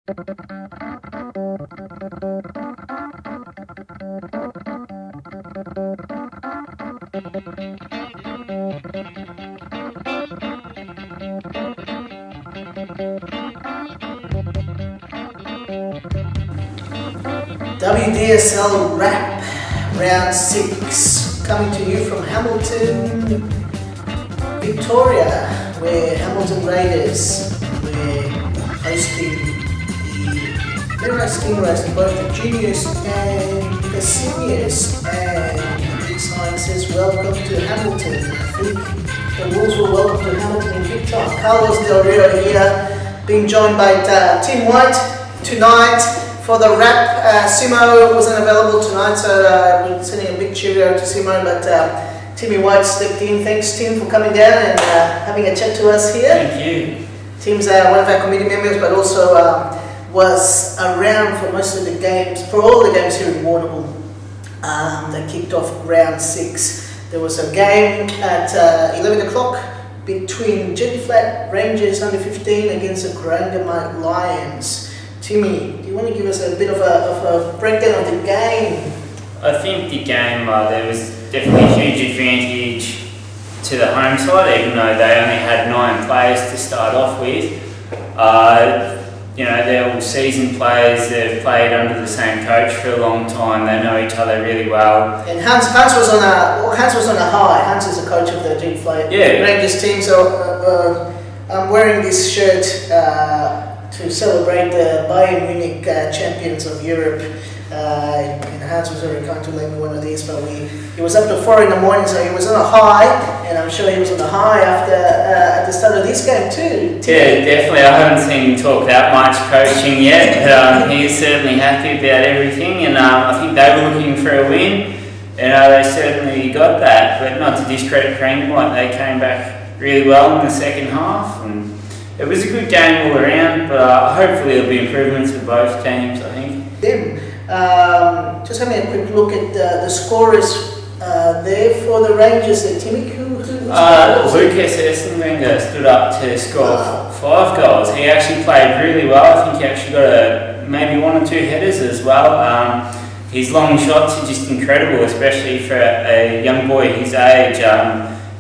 WDSL Wrap Round 6 coming to you from Hamilton, Victoria, where Hamilton Raiders were hosting the Mirror Stingrays, both the juniors and the seniors. And the big sign says, "Welcome to Hamilton." I think the Wolves were welcome to Hamilton in big time. Carlos Del Rio here, being joined by Tim White tonight. For the wrap, Simmo wasn't available tonight, so we're sending a big cheerio to Simmo, but Timmy White stepped in. Thanks, Tim, for coming down and having a chat to us here. Thank you. Tim's one of our committee members, but also was around for most of the games, for all the games here in Warrnambool that kicked off round 6. There was a game at 11 o'clock between Jetty Flat Rangers under 15 against the Warrnambool Lions. Timmy, do you want to give us a bit of a breakdown of the game? I think the game, there was definitely a huge advantage to the home side, even though they only had 9 players to start off with. They're all seasoned players, they've played under the same coach for a long time, they know each other really well. And Hans was on a high. Hans is the coach of the Jetty Flat Rangers team, so I'm wearing this shirt to celebrate the Bayern Munich champions of Europe. And Hans was very kind to lend me one of these, but he was up to 4 in the morning, so he was on a high, and I'm sure he was on a high after at the start of this game too. Yeah, definitely. I haven't seen him talk that much coaching yet, but he's certainly happy about everything, and I think they were looking for a win, and they certainly got that. But not to discredit Warrnambool, they came back really well in the second half, and it was a good game all around, but hopefully there'll be improvements for both teams, I think. Just having a quick look at the scorers there for the Rangers there, Timmy. Lucas Essenwenger stood up to score 5 goals. He actually played really well. I think he actually got maybe 1 or 2 headers as well. His long shots are just incredible, especially for a young boy his age.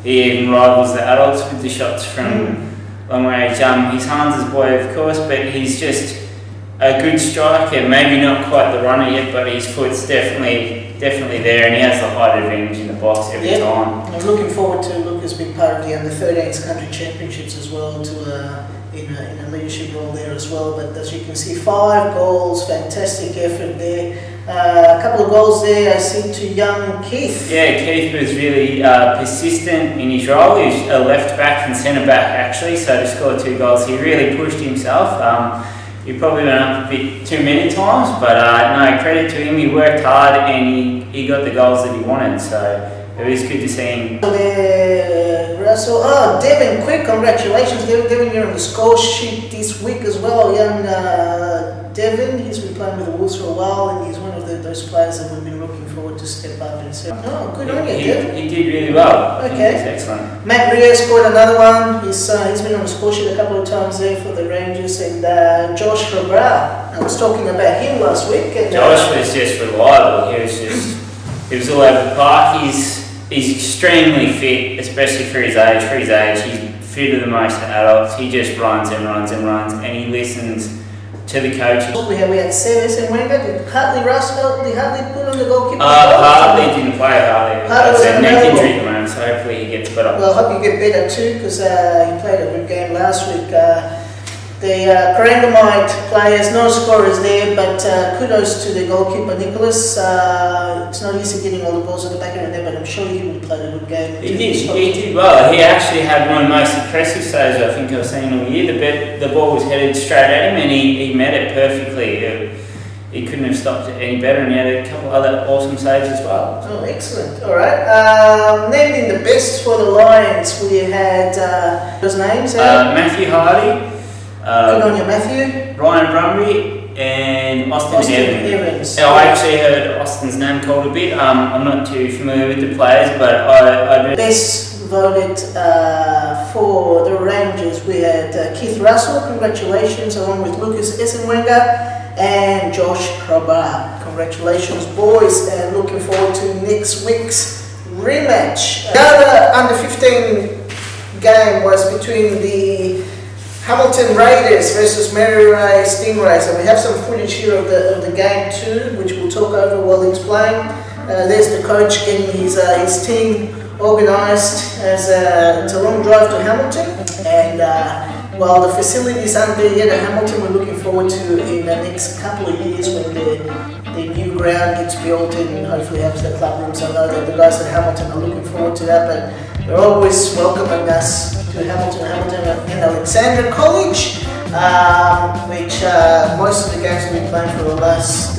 He even rivals the adults with the shots from long range. He's Hans's boy, of course, but he's just a good striker. Maybe not quite the runner yet, but his foot's definitely there, and he has the height advantage in the box every time. I'm looking forward to Lucas being part of the under-13s country championships as well, in a leadership role there as well. But as you can see, 5 goals, fantastic effort there. A couple of goals there, I see, to young Keith. Yeah, Keith was really persistent in his role. He's a left back and centre back actually, so to score 2 goals, he really pushed himself. He probably went up a bit too many times, but no, credit to him. He worked hard and he got the goals that he wanted, so it was good to see him. Russell, Devin, quick congratulations, Devin, you're on the score sheet this week as well. Young Devin, he's been playing with the Wolves for a while, and he's one of those players that we've been looking forward to step up and say, "Oh, good on you, Devin." He did really well. Okay, he was excellent. Matt Rio scored another one. He's been on the score sheet a couple of times there for the Rangers, and Josh Cabral. I was talking about him last week. And, Josh was just reliable. He was all over the park. He's extremely fit, especially for his age. He's fitter than most adults. He just runs and runs and runs, and he listens to the coaches. We had Seves and Wenger. Did Hartley put on the goalkeeper? Hartley didn't play. Hartley was a neck injury at the moment, so hopefully he gets better. Well, I hope you get better too, because he played a good game last week. The Warrnambool players, no scorers there, but kudos to the goalkeeper Nicholas. It's not easy getting all the balls at the back of the net, but I'm sure he would play a good game. He did well. He actually had one of the most impressive saves I think I've seen all year. The ball was headed straight at him, and he met it perfectly. He couldn't have stopped it any better, and he had a couple other awesome saves as well. Oh, excellent. All right. Naming the best for the Lions, we had those names. Matthew Hardy. Good on you, Matthew. Ryan Brumby and Austin Evans. I actually heard Austin's name called a bit. I'm not too familiar with the players, but I best voted for the Rangers, we had Keith Russell, congratulations, along with Lucas Essenwenger and Josh Crowbar. Congratulations, boys, and looking forward to next week's rematch. The other under 15 game was between the Hamilton Raiders versus Maryray Stingrays, and we have some footage here of the game too, which we'll talk over while he's playing. There's the coach getting his team organised as it's a long drive to Hamilton, and while the facilities aren't there yet at Hamilton, we're looking forward to in the next couple of years when the new ground gets built and hopefully have the club rooms. I know that the guys at Hamilton are looking forward to that, but they're always welcoming us to Hamilton and Alexandra College, which most of the games have been playing for the last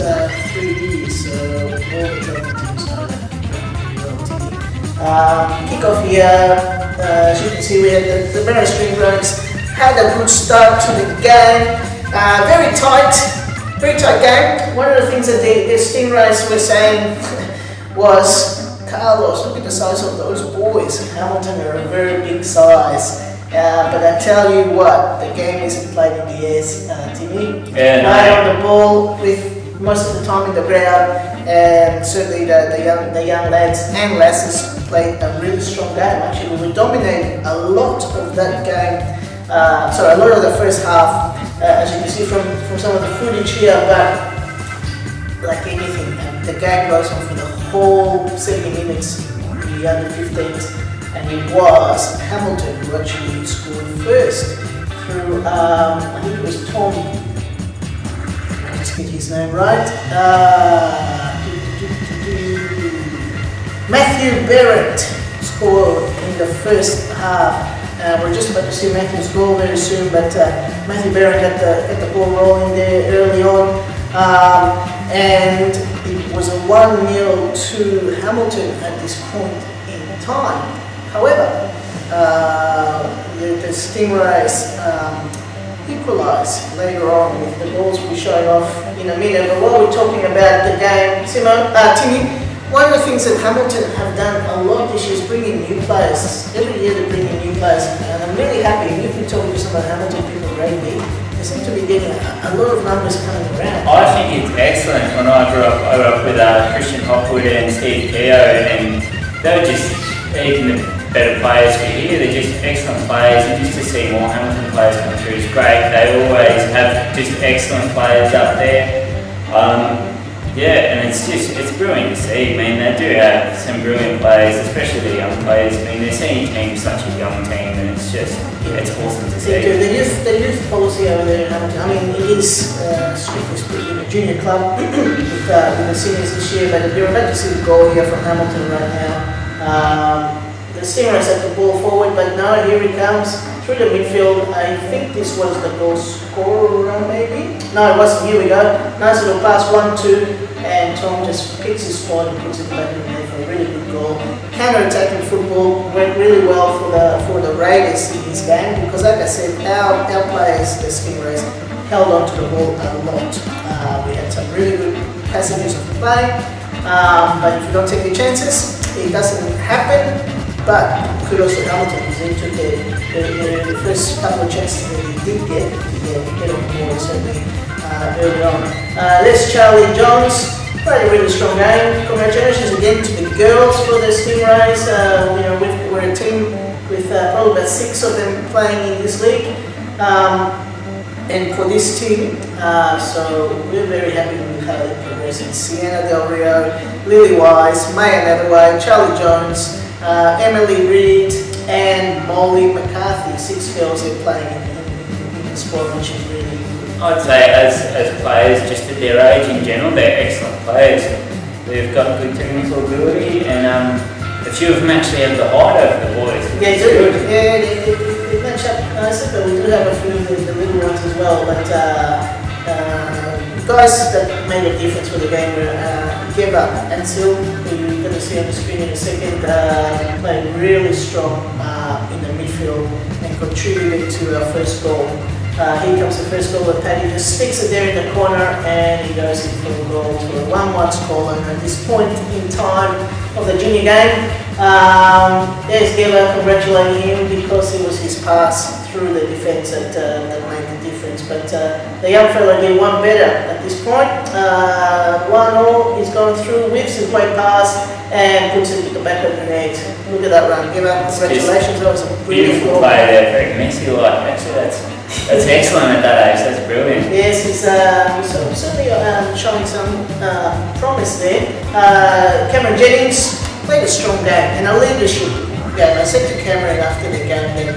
3 years, so all the travel teams know that. Kick off here, as you can see, we had the Maryray Stingrays had a good start to the game, very tight game. One of the things that the Stingrays were saying was, Carlos, look at the size of those boys. Hamilton are a very big size. But I tell you what, the game isn't played in the airs, Timmy. Yeah, play on the ball with most of the time in the ground, and certainly the young lads and lasses played a really strong game. Actually, we dominated a lot of that game. A lot of the first half, as you can see from some of the footage here, but like anything, the game goes on for the whole 70 minutes in the under 15s, and it was Hamilton who actually scored first through, I think it was Tom, let's get his name right, Matthew Barrett scored in the first half. We're just about to see Matthew's goal very soon, but Matthew Barrett got the ball rolling there early on, and it was a 1-0 to Hamilton at this point in time. However, the Stingrays equalised later on with the goals we'll be showing off in a minute. But while we're talking about the game, Timmy, one of the things that Hamilton have done a lot this year is bringing new players. Every year they're bringing new players, and I'm really happy. If you're talking to some of the Hamilton people lately, they seem to be getting a lot of numbers coming around. I think it's excellent. When I grew up with Christian Hopwood and Steve Keogh, and they were just even the better players for here. They're just excellent players, and just to see more Hamilton players come through is great. They always have just excellent players up there. And it's brilliant to see. I mean, they do have some brilliant players, especially the young players. I mean, they're seeing teams such a young team, and it's awesome to see. The youth policy over there in Hamilton, I mean, it is strictly speaking a junior club with the seniors this year, but you're about to see the goal here from Hamilton right now. The Stingrays had the ball forward, but now here he comes through the midfield. I think this was the goal scorer, maybe? No, it wasn't. Here we go. Nice little pass, 1-2, and Tom just picks his spot and puts it back in there for a really good goal. Counter-attacking football went really well for the Raiders in this game because, like I said, our players, the Stingrays, held on to the ball a lot. We had some really good passages of play, but if you don't take your chances, it doesn't happen. But kudos to Hamilton because they took the first couple of chances that he did get on the ball, certainly early on. There's Charlie Jones, played a really strong game. Congratulations again to the girls for the Stingrays. We're a team with probably about 6 of them playing in this league. And for this team, so we're very happy with how they're progressing. Sienna Del Rio, Lily Wise, Maya Netherway, Charlie Jones, Emily Reed and Molly McCarthy, 6 girls are playing in the squad, which is really good. I'd say as players, just at their age in general, they're excellent players. They've got good technical ability, and a few of them actually have the height over the boys. Yeah, they match up nicely, but we do have a few of the little ones as well. But guys that made a difference for the game were Geba and Sil, who you're going to see on the screen in a second, played really strong in the midfield and contributed to our first goal. Here comes the first goal with Paddy, just sticks it there in the corner and he goes in for a goal to a 1-1 score. And at this point in time, of the junior game. There's Geva congratulating him because it was his pass through the defence that made the difference. But the young fella did one better at this point. 1-1, he's going through, whips his way past and puts it at the back of the net. Look at that run. Geva, congratulations. That was a brilliant beautiful play there for Messi. Like, actually, that's excellent at that age. That's brilliant. Yes, he's certainly showing some promise there. Cameron Jennings played a strong game and a leadership game. I said to Cameron after the game that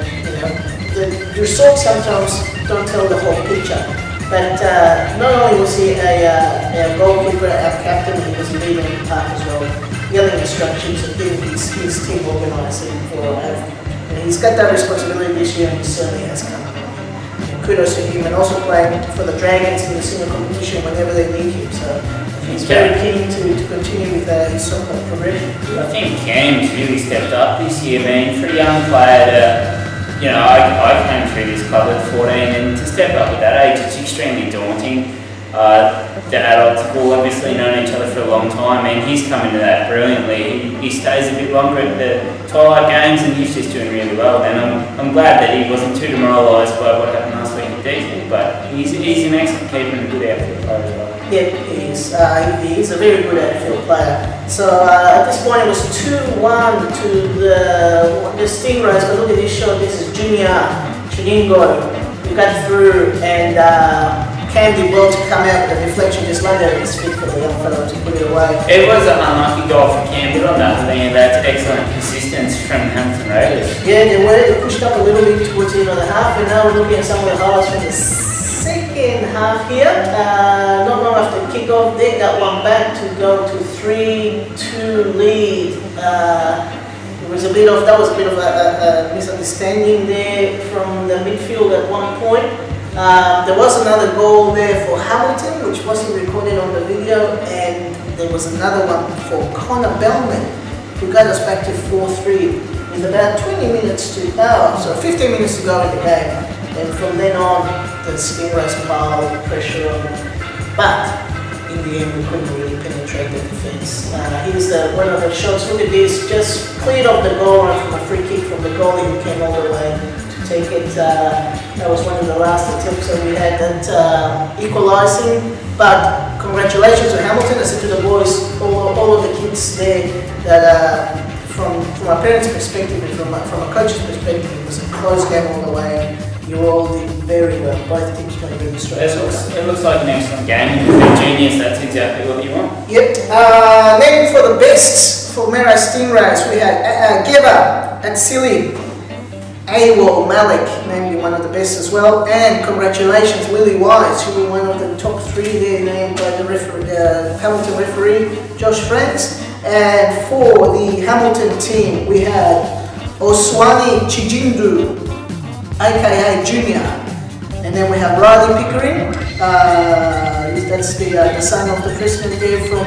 the results sometimes don't tell the whole picture. But not only was he a goalkeeper, our captain, he was a leader in the park as well, yelling instructions and getting his team organised. And he's got that responsibility this year, and he certainly has come. Kudos to him, and also playing for the Dragons in the senior competition whenever they need him. So he's very keen to continue with his soccer progression. I think Cam's really stepped up this year, man. For a young player to, I came through this club at 14, and to step up at that age, it's extremely daunting. The adults have all obviously known each other for a long time, and he's come into that brilliantly. He stays a bit longer at the twilight games, and he's just doing really well. And I'm glad that he wasn't too demoralised by what happened last week at Deakin, but he's an excellent keeper and a good outfield player as well. Yeah, he is. He is a very good outfield player. So at this point it was 2-1 to the Stingrays, but look at this shot. This is Junior Chiningo, who got through and Cam did well to come out with a deflection, just landed at his feet for the young fellow to put it away. It was an unlucky goal for Cam, but on the other hand, that's excellent persistence from Hamilton Raiders. Yeah, they pushed up a little bit towards the end of the half, and now we're looking at some of the highlights from the second half here. Not long after kickoff, they got one back to go to 3-2 lead. That was a bit of a misunderstanding there from the midfield at one point. There was another goal there for Hamilton, which wasn't recorded on the video, and there was another one for Connor Bellman, who got us back to 4-3 with about 15 minutes to go in the game. And from then on, the Stingrays piled pressure on them. But in the end, we couldn't really penetrate the defence. Here's one of the shots. Look at this, just cleared off the goal line from a free kick from the goalie who came all the way to take it. That was one of the last attempts that we had at equalising. But congratulations to Hamilton. I said to the boys, all of the kids there, that from a parent's perspective and from a coach's perspective, it was a close game all the way. You all did very well. Both teams played really strong. It looks like an excellent game. For juniors, that's exactly what you want. Yep. Then for the bests for Mera Stingrays, we had Geva at Silly, Awol Malik, maybe one of the best as well, and congratulations Willie Wise, who were one of the top three there, named by the Hamilton referee Josh Franks. And for the Hamilton team, we had Oswani Chijindu, aka Junior, and then we have Riley Pickering, that's the son of the president there from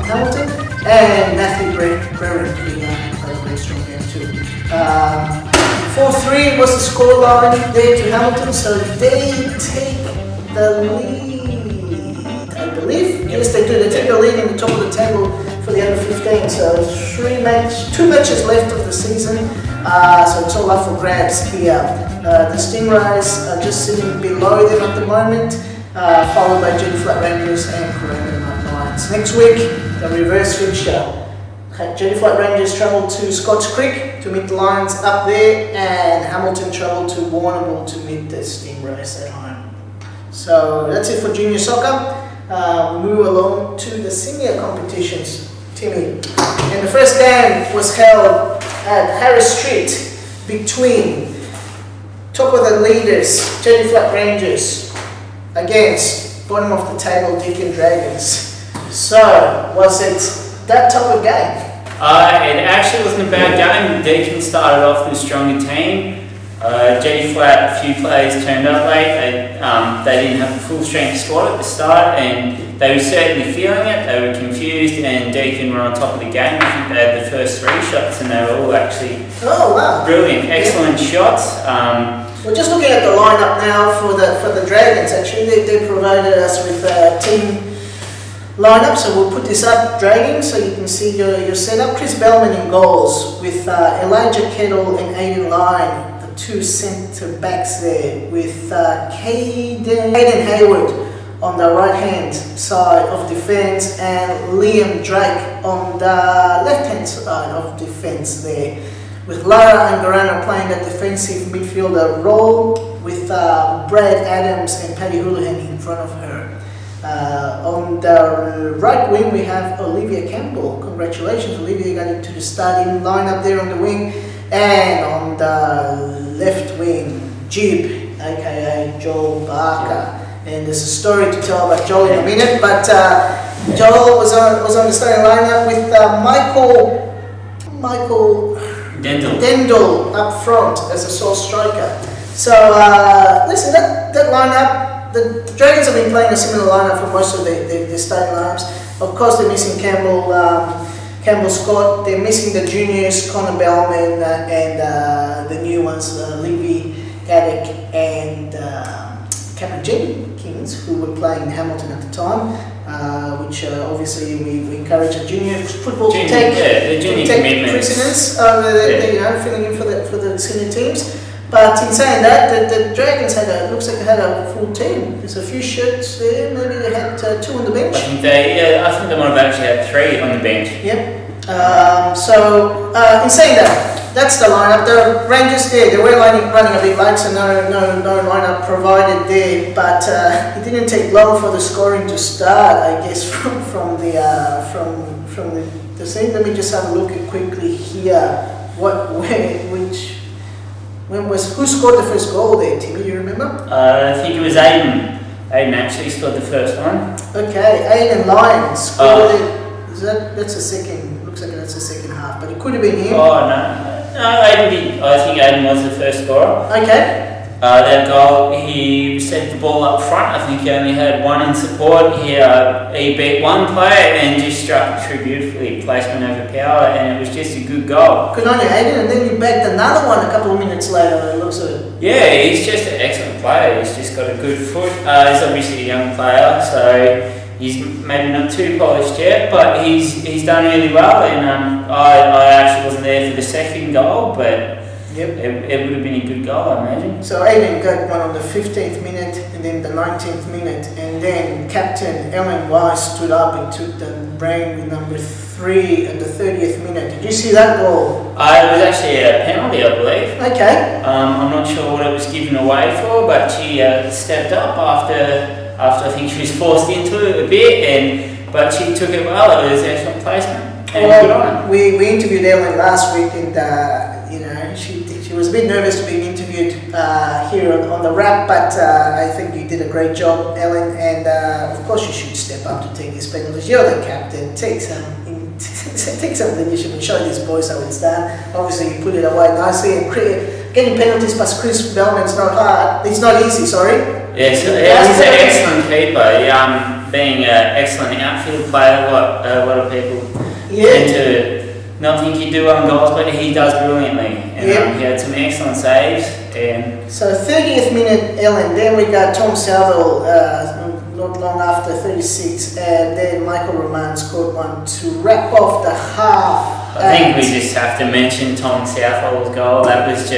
Hamilton, and Matthew Brereton, who played a very strong game too. 4-3 was the scoreline there to Hamilton, so they take the lead, I believe. Yes, they do. They take the lead in the top of the table for the under 15. So 2 matches left of the season. So it's all up for grabs here. The Stingrays are just sitting below them at the moment, followed by Jenny Flat Rangers and Warrnambool Lions. Next week, the reverse fixture. Jenny Flat Rangers travel to Scotts Creek to meet the Lions up there, and Hamilton travel to Warrnambool to meet the Stingrays at home. So that's it for junior soccer. We move along to the senior competitions, Timmy. And the first game was held at Harris Street between top of the leaders, Jenny Flat Rangers, against bottom of the table, Deakin Dragons. So, was it that type of game? It actually wasn't a bad game. Deakin started off with a stronger team. Jenny Flat, a few players turned up late. They didn't have a full strength squad at the start, and they were certainly feeling it. They were confused, and Deakin were on top of the game. I think they had the first 3 shots, and they were all actually brilliant, excellent shots. We're just looking at the lineup now for the Dragons. Actually, they provided us with team lineup. So we'll put this up, Dragons, so you can see your setup. Chris Bellman in goals with Elijah Kettle and Aiden Lyon, the two centre backs there, with Aiden Hayward on the right hand side of defence and Liam Drake on the left hand side of defence there, with Lara Angarana playing that defensive midfielder role, with Brad Adams and Paddy Houlihan in front of her. On the right wing we have Olivia Campbell. Congratulations Olivia, you got into the starting lineup there on the wing. And on the left wing, Jib, aka Joel Barker. And there's a story to tell about Joel in a minute, but Joel was on the starting lineup with Michael Dendel up front as a sole striker. So listen, that lineup, the Dragons have been playing a similar lineup for most of their starting lineups. Of course, they're missing Campbell Scott. They're missing the juniors, Connor Bellman, and the new ones, Livy Gaddick and Cameron Jenkins, who were playing in Hamilton at the time, which obviously we encourage a junior football to take precedence over filling in for the senior teams. But in saying that, the Dragons looks like they had a full team. There's a few shirts there. Maybe they had 2 on the bench. I think they might have actually had 3 on the bench. Yep. So in saying that, that's the lineup. The Rangers there, they were running a bit late, so no lineup provided there. But it didn't take long for the scoring to start, I guess, from the scene. Let me just have a look at quickly here. Who scored the first goal there, Timmy? Do you remember? I think it was Aiden. Aiden actually scored the first one. Okay, Aiden Lyon scored it. That's a second. Looks like that's the second half, but it could have been him. Oh no, Aiden did. I think Aiden was the first scorer. Okay. That goal, he set the ball up front. I think he only had 1 in support. He beat one player and just struck it through beautifully, placement over power, and it was just a good goal. Good on you, Aiden. And then you bagged another one a couple of minutes later. It looks like it. Yeah, he's just an excellent player. He's just got a good foot. He's obviously a young player, so he's maybe not too polished yet, but he's done really well. And I actually wasn't there for the second goal, but. Yep. It would have been a good goal, I imagine. So Aiden got one on the 15th minute and then the 19th minute, and then Captain Ellen Weiss stood up and took the brain with number 3 at the 30th minute. Did you see that goal? It was actually a penalty, I believe. Okay. I'm not sure what it was given away for, but she stepped up after I think she was forced into it a bit, but she took it well. It was excellent placement. And good on her. We interviewed Ellen last week, and she was a bit nervous to be interviewed here on the wrap, but I think you did a great job, Ellen, and of course you should step up to take these penalties. You're the captain. Take some leadership and show these boys how it's done. Obviously you put it away nicely, and getting penalties past Chris Bellman's not hard. It's not easy, sorry. Yes, he's an excellent keeper. Being an excellent outfield player, a lot of people tend to not think he'd do well on goals, but he does brilliantly. And he had some excellent saves. And so 30th minute, Ellen. Then we got Tom Southall not long after 36, and then Michael Roman scored one to wrap off the half. I think we just have to mention Tom Southall's goal. That was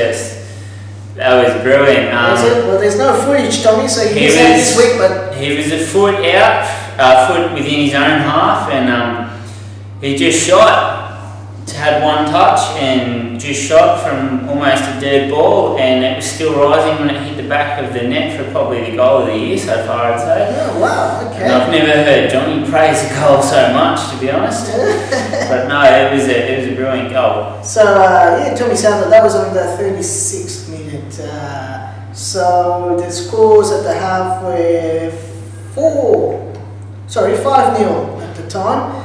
brilliant. Well, there's no footage, Tommy, so he's out this week, but he was a foot out, foot within his own half, and he just shot. Had 1 touch and just shot from almost a dead ball, and it was still rising when it hit the back of the net for probably the goal of the year so far, I'd say. Oh, wow, okay. And I've never heard Johnny praise a goal so much, to be honest. But no, it was a brilliant goal. So, Tommy Southall, that was on the 36th minute. So the scores at the half were 5-0 at the time.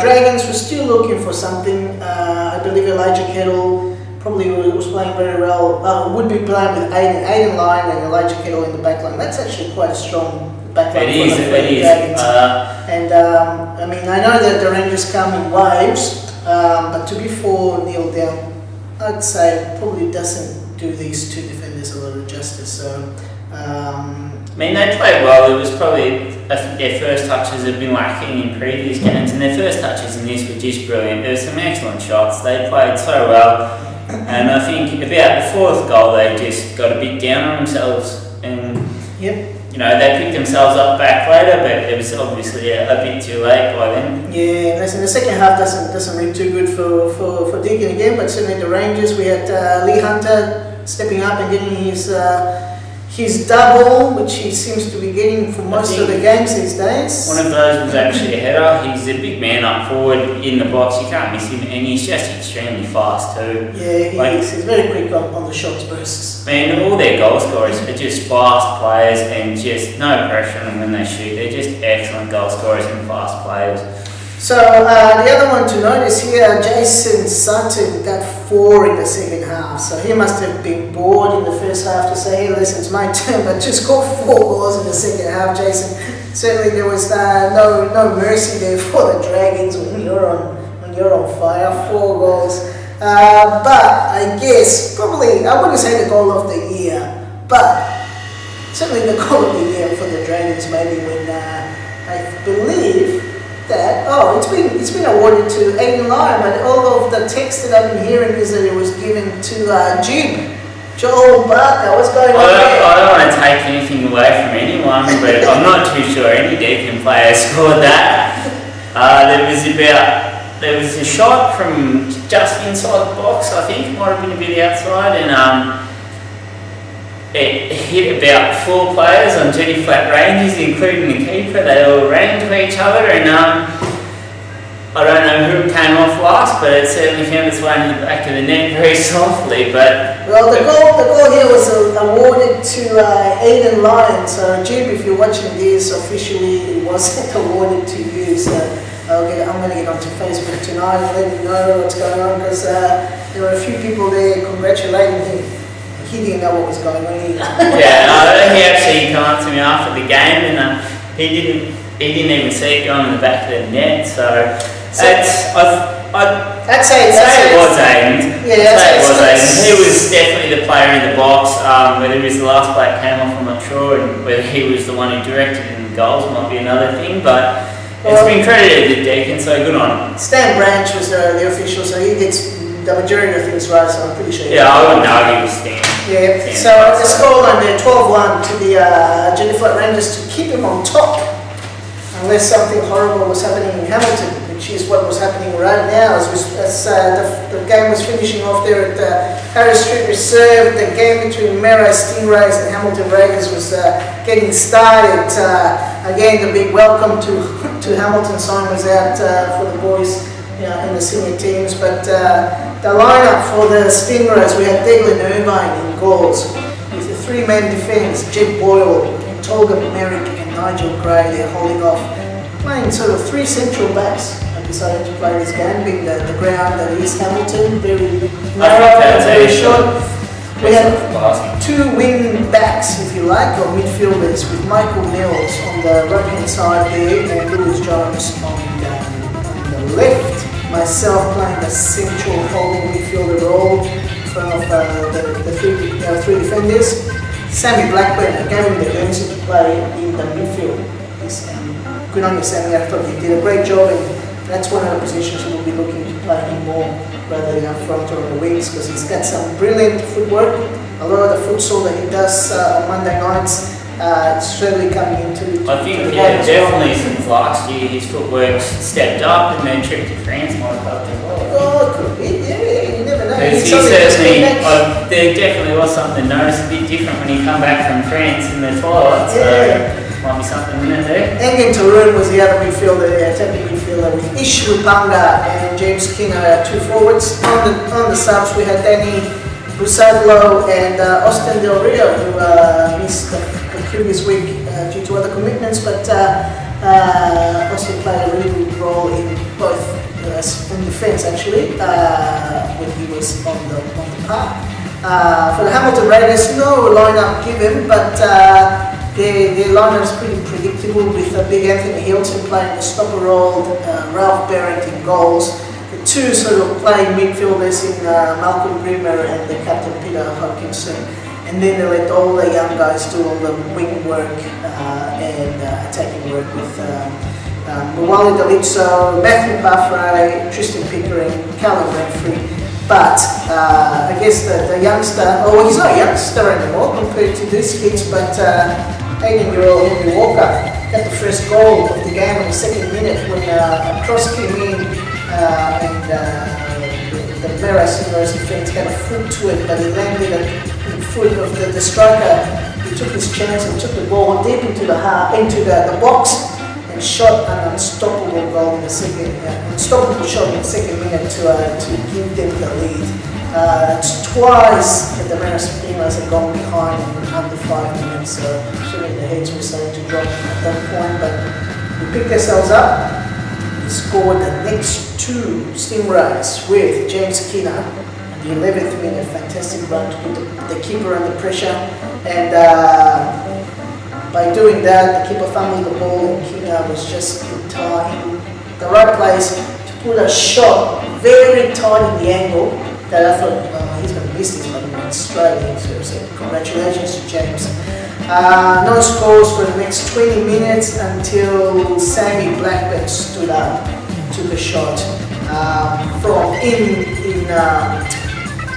Dragons were still looking for something. I believe Elijah Kettle probably was playing very well. Would be playing with Aiden Lyon and Elijah Kettle in the back line. That's actually quite a strong back line. It is. And I mean, I know that the Rangers come in waves, but to be 4-0 down, I'd say probably doesn't do these 2 defenders a lot of justice. So I mean, they played well. It was probably, I think their first touches have been lacking in previous games, and their first touches in this were just brilliant. There were some excellent shots. They played so well, and I think about the fourth goal, they just got a bit down on themselves, and you know, they picked themselves up back later, but it was obviously a bit too late by then. Yeah, listen, the second half doesn't look too good for Deakin again, but certainly the Rangers, we had Lee Hunter stepping up and getting his double, which he seems to be getting for most of the games these days. One of those was actually a header. He's a big man up forward in the box. You can't miss him, and he's just extremely fast too. Yeah, he's very quick on the shots bursts. Man, all their goal scorers are just fast players and just no pressure on them when they shoot. They're just excellent goal scorers and fast players. So the other one to notice here, Jason Sutton got 4 in the second half. So he must have been bored in the first half to say, hey, listen, it's my turn, but just got 4 goals in the second half, Jason. Certainly there was no mercy there for the Dragons when you're on fire. 4 goals. But I guess probably, I wouldn't say the goal of the year, but certainly the goal of the year for the Dragons maybe when I believe that it's been awarded to Aiden Lyon, but all of the text that I've been hearing is that it was given to Jim Joel Barker. What's going on there? I don't want to take anything away from anyone, but I'm not too sure any Deakin player scored that. There was a shot from just inside the box, I think, it might have been a bit outside, and it hit about 4 players on Jetty Flat Rangers, including the keeper. They all ran to each other, and I don't know who came off last, but it certainly found its way into the back of the net very softly. But well, the goal here was awarded to Aiden Lyon. So, Jim, if you're watching this, officially it wasn't awarded to you. So, I'm going to get onto Facebook tonight and let you know what's going on, because there were a few people there congratulating him. He didn't know what was going on either. Yeah, he actually came up to me after the game, and he didn't even see it going in the back of the net. So I'd say it was Aiden. Yeah, I'd say it was Aiden. He was definitely the player in the box. Whether he was the last player that came off, I'm not sure, and whether he was the one who directed in the goals might be another thing. But it's been credited to Deakin, so good on him. Stan Branch was the official, so he gets the majority of things right, so I'm pretty sure. Yeah, I wouldn't argue with Stan. Yeah, so the scoreline there, 12-1 to the Jetty Flat Rangers to keep him on top, unless something horrible was happening in Hamilton, which is what was happening right now. As the game was finishing off there at Harris Street Reserve, the game between Marais Stingrays and Hamilton Raiders was getting started. Again, the big welcome to Hamilton sign was out for the boys in the senior teams, but the lineup for the Stingrays, we had Declan Irvine in goals with a 3-man defence, Jed Boyle, Tolga Merrick and Nigel Gray. They're holding off, playing sort of 3 central backs. I decided to play this game, being the ground that is Hamilton, very narrow, very short. We had 2 wing backs, if you like, or midfielders, with Michael Mills on the right hand side there and Lewis Jones on the left. Myself playing the central holding midfielder role in front of the 3 defenders. Sammy Blackburn, I gave him the urgency to play in the midfield. Good on you, Sammy. I thought he did a great job, and that's one of the positions we'll be looking to play him more rather than up front or on the wings, because he's got some brilliant footwork. A lot of the futsal that he does on Monday nights, it's really coming into. I think, definitely since last year his footwork's stepped up, and then trip to France might have helped as well. Oh, could be, yeah, you never know. There definitely was something noticed a bit different when he come back from France in the twilight, so might be something in there. Engin Tarun was the other midfielder, attacking midfielder, with Ish Lupanga and James Kinner, 2 forwards. On the subs, we had Danny Busadlo and Austin Del Rio, who missed the previous week due to other commitments, but Austin played a really good role in both in defence actually when he was on the park. For the Hamilton Raiders, no lineup given, but their lineup is pretty predictable, with Big Anthony Hilton playing the stopper role, Ralph Barrett in goals. 2 sort of playing midfielders in Malcolm Brimmer and the captain Peter Hodkinson. And and then they let all the young guys do all the wing work and attacking work with Mwali Dalitso, Matthew Buffray, Tristan Pickering, Callum Renfrey. But I guess the youngster, oh, he's not a youngster anymore compared to these kids, but 18-year-old Henry Walker got the first goal of the game in the second minute when a cross came in and the Mera Simmo's defence had a foot to it, but he landed in foot of the striker. He took his chance and took the ball deep into the box and shot an unstoppable goal in the second, unstoppable shot in the second minute to give them the lead. It's twice that the Mera Simmo's have gone behind in under 5 minutes, so surely the heads were starting to drop at that point, but we picked ourselves up. We scored the next two Stingrays with James Skinner in the 11th minute, fantastic run to put the keeper under pressure, and by doing that, the keeper fumbled the ball and Skinner was just in the right place to put a shot very tight in the angle that I thought, he's going to miss this, but he went straight in, so congratulations to James. No scores for the next 20 minutes until Sammy Blackburn stood up, took a shot from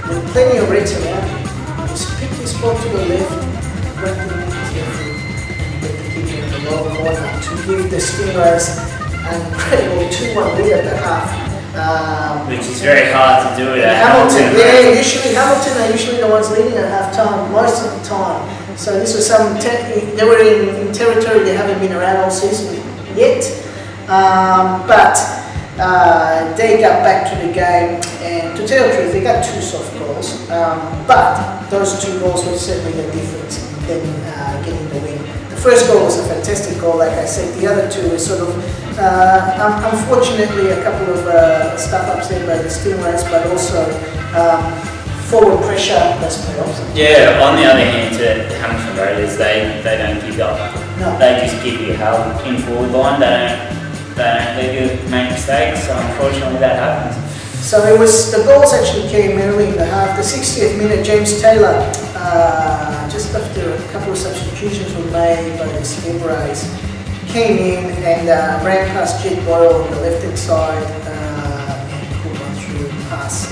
with plenty of reds around him. Just picked his spot to the left, went underneath his left foot, and get the kick in the lower corner to give the Stingrays an incredible 2-1 lead at the half. Which is very hard to do it at Hamilton. Yeah, usually Hamilton are usually the ones leading at half time most of the time. So this was they were in territory they haven't been around all season yet, but they got back to the game, and to tell the truth, they got two soft goals, but those two goals were certainly the difference in getting the win. The first goal was a fantastic goal, like I said. The other two were sort of, unfortunately, a couple of stuff-ups there by the Stingrays, but also forward pressure, that's my option. Yeah, on the other hand, to Hamilton Raiders, they don't give up. No. They just give you hell in forward line. They don't let you make mistakes, so unfortunately that happens. So the goals actually came early in the half. The 60th minute, James Taylor, just after a couple of substitutions were made by the Stingrays, came in and ran past Jed Boyle on the left-hand side and put one through past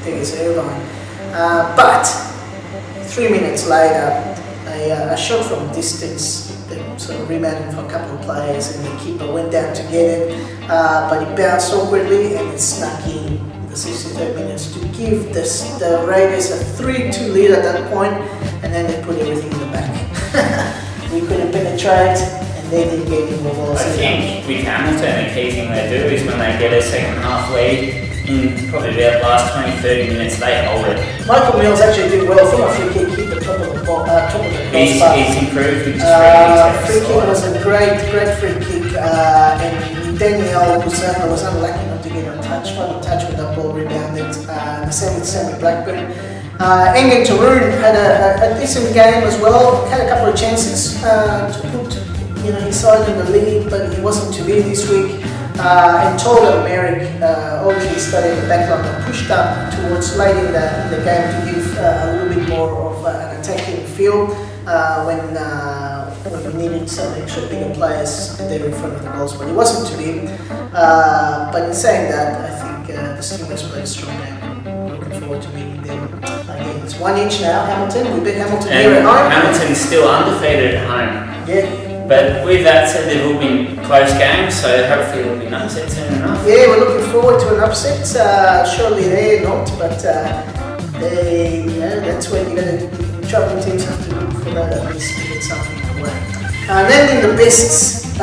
Degas Irvine. But 3 minutes later, a shot from distance that sort of rebounded for a couple of players, and the keeper went down to get it, but he bounced awkwardly and it snuck in the 63rd minutes to give the Raiders a 3-2 lead at that point, and then they put everything in the back. We couldn't penetrate, and they didn't get any more balls. I think with Hamilton, the key thing they do is when they get a second half lead, in probably about the last 20-30 minutes, they hold it. Michael Mills actually did well from a free kick, hit the top of the crossbar. He's improved with his free kick was a great free kick, and Daniel was unlucky not to get on touch with that ball rebounded. The same with Sammy Blackburn. Engen Tarun had a decent game as well. Had a couple of chances to put his side in the lead, but he wasn't to be this week. And Tola Merrick obviously started the backline and pushed up towards late in the game to give a little bit more of an attacking feel when we needed some extra bigger players there in front of the goals, but it wasn't to be. But in saying that, I think the Steelers played a strong game. Looking forward to meeting them again. It's 1 each now, Hamilton. We beat Hamilton here at home. Hamilton's still undefeated at home. Yeah. But with that said, they've all been close games, so hopefully there'll be an upset soon enough. Yeah, we're looking forward to an upset. Surely they're not, but that's when you're going to traveling teams have to look for that at least to get something away. And then in the bests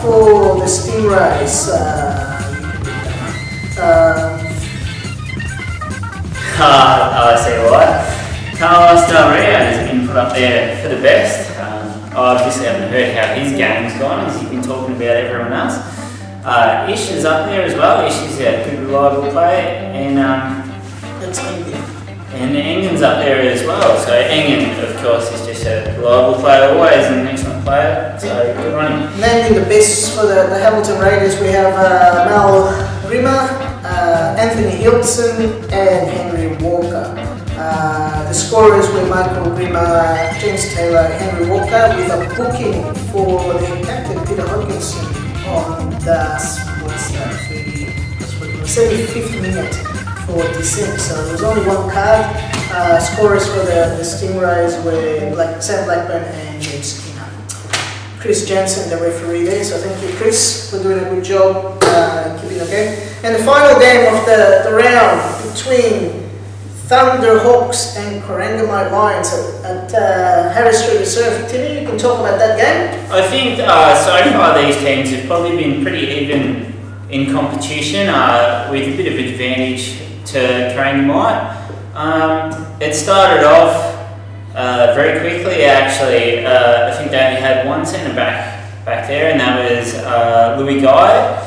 for the Stingrays, I see what. Carlos Del Rio has been put up there for the best. I obviously haven't heard how his game's gone, as you've been talking about everyone else. Ish is up there as well. Ish is a good, reliable player, and that's Engen. And Engen's up there as well. So Engen, of course, is just a reliable player always, and an excellent player. So good on him. Naming the best for the Hamilton Raiders, we have Mal Grimmer, Anthony Hilton, and Henry Walker. The The scorers were Michael Grimmer, James Taylor, Henry Walker, with a booking for their captain Peter Hodkinson on the 75th minute for dissent. So there was only one card. Scorers for the Stingrays were Sam Blackburn and James Skinner. Chris Jansen, the referee there. So thank you, Chris, for doing a good job. Keeping okay. And the final game of the round between Thunderhawks and Warrnambool Lions at Harris Street Reserve. Timmy, you can talk about that game. I think so far these teams have probably been pretty even in competition, with a bit of advantage to Warrnambool. It started off very quickly actually. I think they only had one centre back there, and that was Louis Guy.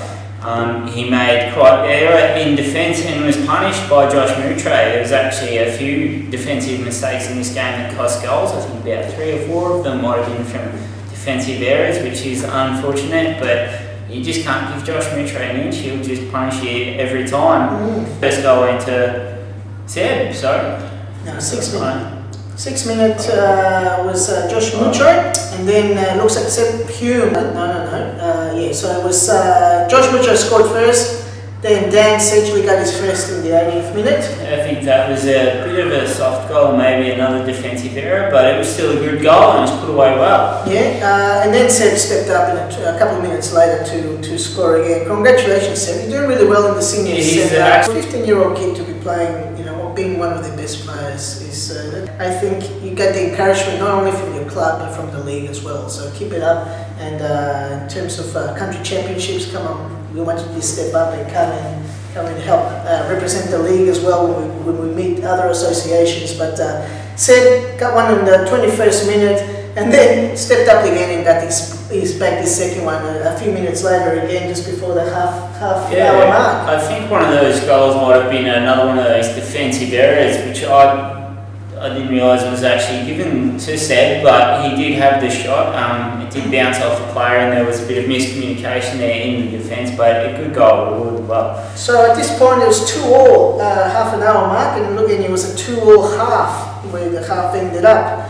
He made quite an error in defence and was punished by Josh Moutre. There was actually a few defensive mistakes in this game that cost goals. I think about 3 or 4 of them might have been from defensive errors, which is unfortunate, but you just can't give Josh Moutre an inch. He'll just punish you every time. First goal into Seb, sorry. No, 6 minutes. 6 minutes was Josh Moutre, and then looks like Seb Hume. Yeah, so it was Josh Moutre scored first, then Dan Sedgley got his first in the 80th minute. I think that was a bit of a soft goal, maybe another defensive error, but it was still a good goal and it was put away well. Yeah, and then Seb stepped up in a couple of minutes later to score again. Congratulations, Seb. You're doing really well in the seniors. He's a 15-year-old kid to be playing, being one of the best players is, I think you get the encouragement not only from your club but from the league as well. So keep it up. And in terms of country championships, come on, we want you to step up and come and help represent the league as well when we meet other associations. But Seb got one in the 21st minute and then stepped up again and got his second one a few minutes later again, just before the half hour mark. I think one of those goals might have been another one of those defensive errors, which I didn't realise was actually given to Seb, but he did have the shot. It did bounce off the player and there was a bit of miscommunication there in the defence, but a good goal rewarded well. So at this point it was 2-2, half an hour mark, and looking it was a 2-2 half, where the half ended up.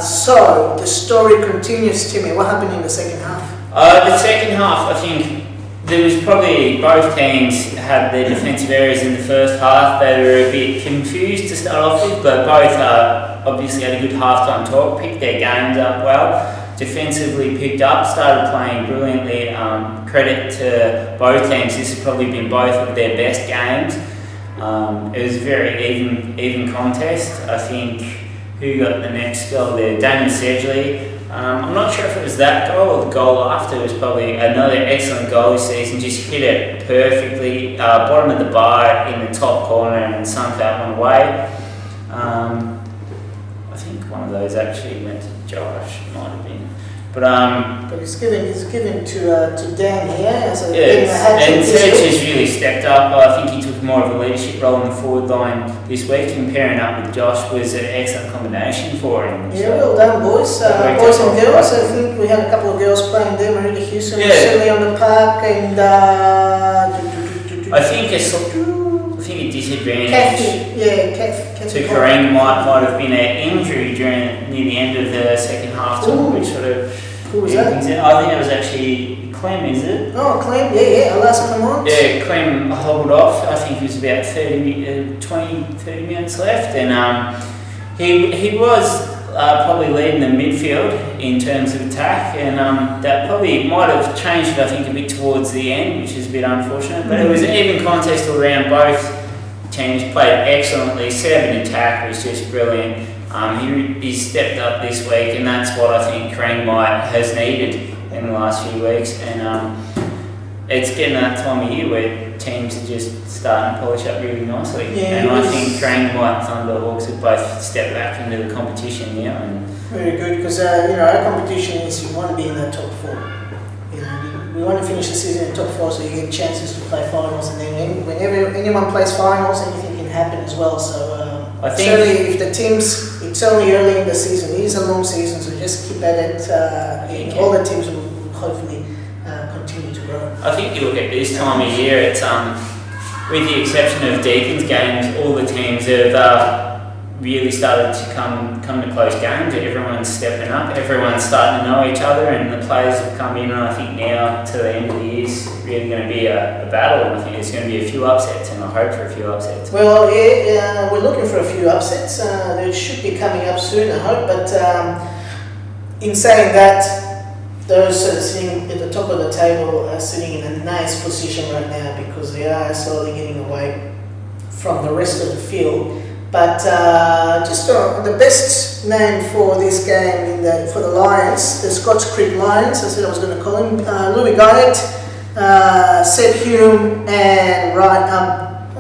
So the story continues, Timmy. What happened in the second half? The second half, I think there was probably both teams had their defensive areas in the first half. They were a bit confused to start off with, but both obviously had a good half-time talk, picked their games up well, defensively picked up, started playing brilliantly. Credit to both teams. This has probably been both of their best games. It was a very even contest. I think who got the next goal there? Daniel Sedgley. I'm not sure if it was that goal or the goal after. It was probably another excellent goal this season. Just hit it perfectly, bottom of the bar in the top corner and sunk that one away. I think one of those actually went to Josh, might have been. But he's given to Dan here as a and Serge has really stepped up. I think he took more of a leadership role in the forward line this week, and pairing up with Josh was an excellent combination for him. Yeah, well done, boys. Boys and girls. I think we had a couple of girls playing there. Marita Houston was certainly on the park, and I think a disadvantage Kathy to Warrnambool might have been an injury near the end of the second half, which sort of. Who was that? I think it was actually Clem, is it? Oh, Clem, yeah, Alas Clement. Yeah, Clem hobbled off. I think it was about 30 minutes left, and he was probably leading the midfield in terms of attack, and that probably might have changed it, I think, a bit towards the end, which is a bit unfortunate, but it was an even contest all around. Both teams played excellently. Seb in attack was just brilliant. He stepped up this week, and that's what I think Warrnambool has needed in the last few weeks, and it's getting that time of year where teams are just starting to polish up really nicely. Yeah, and I think Warrnambool and Thunderhawks have both stepped back into the competition now. And very good, because our competition is you want to be in the top 4. We want to finish the season in the top 4, so you get chances to play finals, and then whenever anyone plays finals, anything can happen as well. So I think certainly, if the teams, it's only early in the season. It is a long season, so just keep at it. All the teams will hopefully continue to grow. I think you look at this time of year, it's with the exception of Deacon's games, all the teams have really started to come to close games. Everyone's stepping up, everyone's starting to know each other, and the players have come in. And I think now to the end of the year is really going to be a battle, and I think there's going to be a few upsets, and I hope for a few upsets. Well, yeah, we're looking for a few upsets. They should be coming up soon, I hope. But in saying that, those sitting at the top of the table are sitting in a nice position right now because they are slowly getting away from the rest of the field. But just the best name for this game for the Lions, the Scotts Creek Lions, I said I was going to call him, Louis Guyatt, Seb Hume, and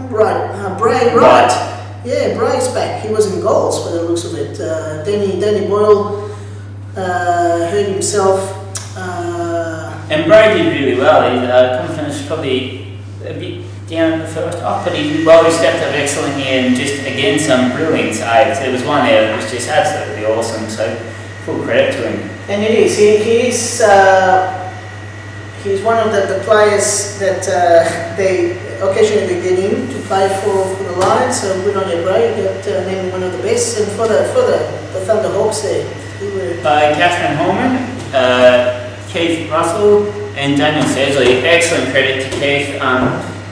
Bray Wright. Yeah, Bray's back. He was in goals by the looks of it. Danny Boyle hurt himself. And Bray did really well. His confidence was probably a bit down at the first half, but he stepped up excellently and just again some brilliant saves. There was one there that was just absolutely awesome, so full credit to him. And it is. He's one of the players that they occasionally get in to play for the Lions, so good on your Bray. You got named one of the best. And for the Thunderhawks there, Catherine Holman, Keith Russell and Daniel Sedgley. Excellent credit to Keith.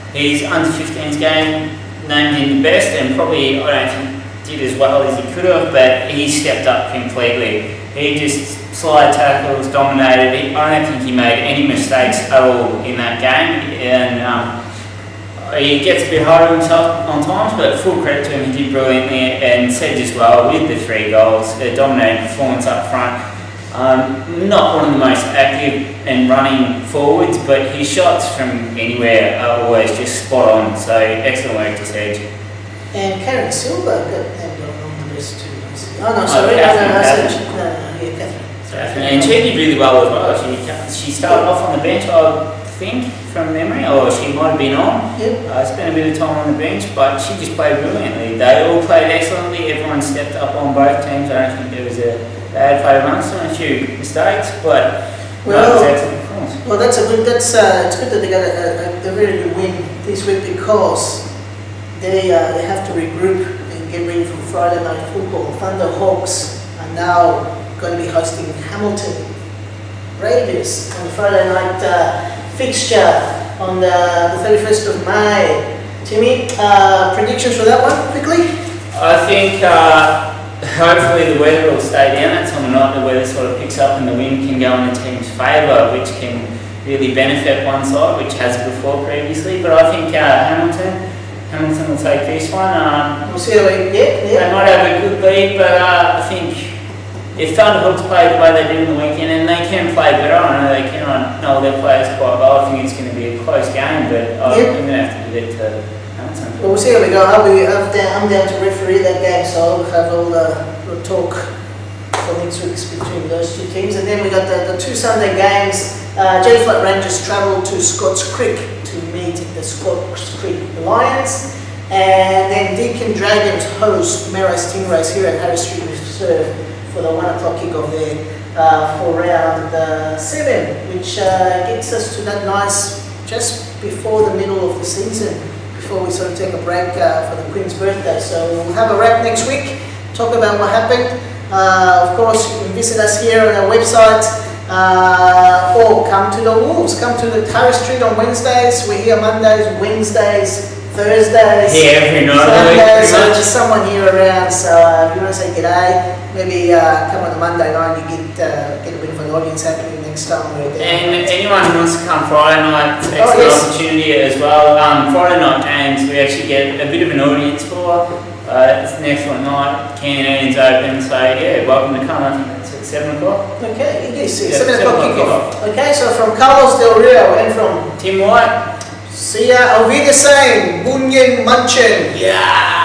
His under 15s game named him the best, and probably I don't think did as well as he could have, but he stepped up completely. He just slide tackles, dominated. I don't think he made any mistakes at all in that game, and he gets a bit hard on himself on times, but full credit to him, he did brilliantly, and Sedge as well with the 3 goals, a dominating performance up front. Not one of the most active and running forwards, but his shots from anywhere are always just spot on, so excellent work to Sedge. And Karen Silver got on the list too. Oh no, sorry, Catherine. And she did really well as well. She started off on the bench, I think, from memory, or she might have been on. Yep. Spent a bit of time on the bench, but she just played brilliantly. They all played excellently. Everyone stepped up on both teams. I don't think there was a bad play amongst them. A few mistakes, but it was excellent performance. Well, it's good that they got a very good win this week because they have to regroup and get ready for Friday night football. Thunderhawks are now going to be hosting Hamilton Raiders on the Friday night fixture on the 31st of May. Timmy, predictions for that one, quickly? I think hopefully the weather will stay down that time of night. The weather sort of picks up and the wind can go in the team's favour, which can really benefit one side, which has before previously. But I think Hamilton will take this one. We'll see how they might have a good lead, but I think if Thunderhawks play the way they did in the weekend, and they can play better, I know they can, I know their players quite well, I think it's going to be a close game, but I'm going to have to give it to Hamilton. Well, we'll see how we go. I'm down to referee that game, so I'll have all the talk for next week between those two teams. And then we got the 2 Sunday games. J Flat Rangers travel to Scotts Creek to meet the Scotts Creek Lions, and then Deakin Dragons host Marais Stingrays here at Harris Street Reserve for the 1 o'clock kickoff there for round 7, which gets us to that nice just before the middle of the season, before we sort of take a break for the Queen's birthday. So we'll have a wrap next week, talk about what happened. Of course, you can visit us here on our website, or come to the Wolves, come to the Harris Street on Wednesdays. We're here Mondays, Wednesdays, Thursdays, every night, Sundays, so there's someone here around, so if you want to say g'day, maybe come on the Monday night and get a bit of an audience happening next time we're there. And anyone who wants to come Friday night, it's an excellent opportunity as well. Friday night games we actually get a bit of an audience for. It's an excellent night, canteen's open, so yeah, welcome to come. I think that's at 7 o'clock. Okay, it is 7 o'clock kickoff. Okay, so from Carlos Del Rio and from Timmy White. See ya, auf Wiedersehen, Bunyan Munchen. Yeah.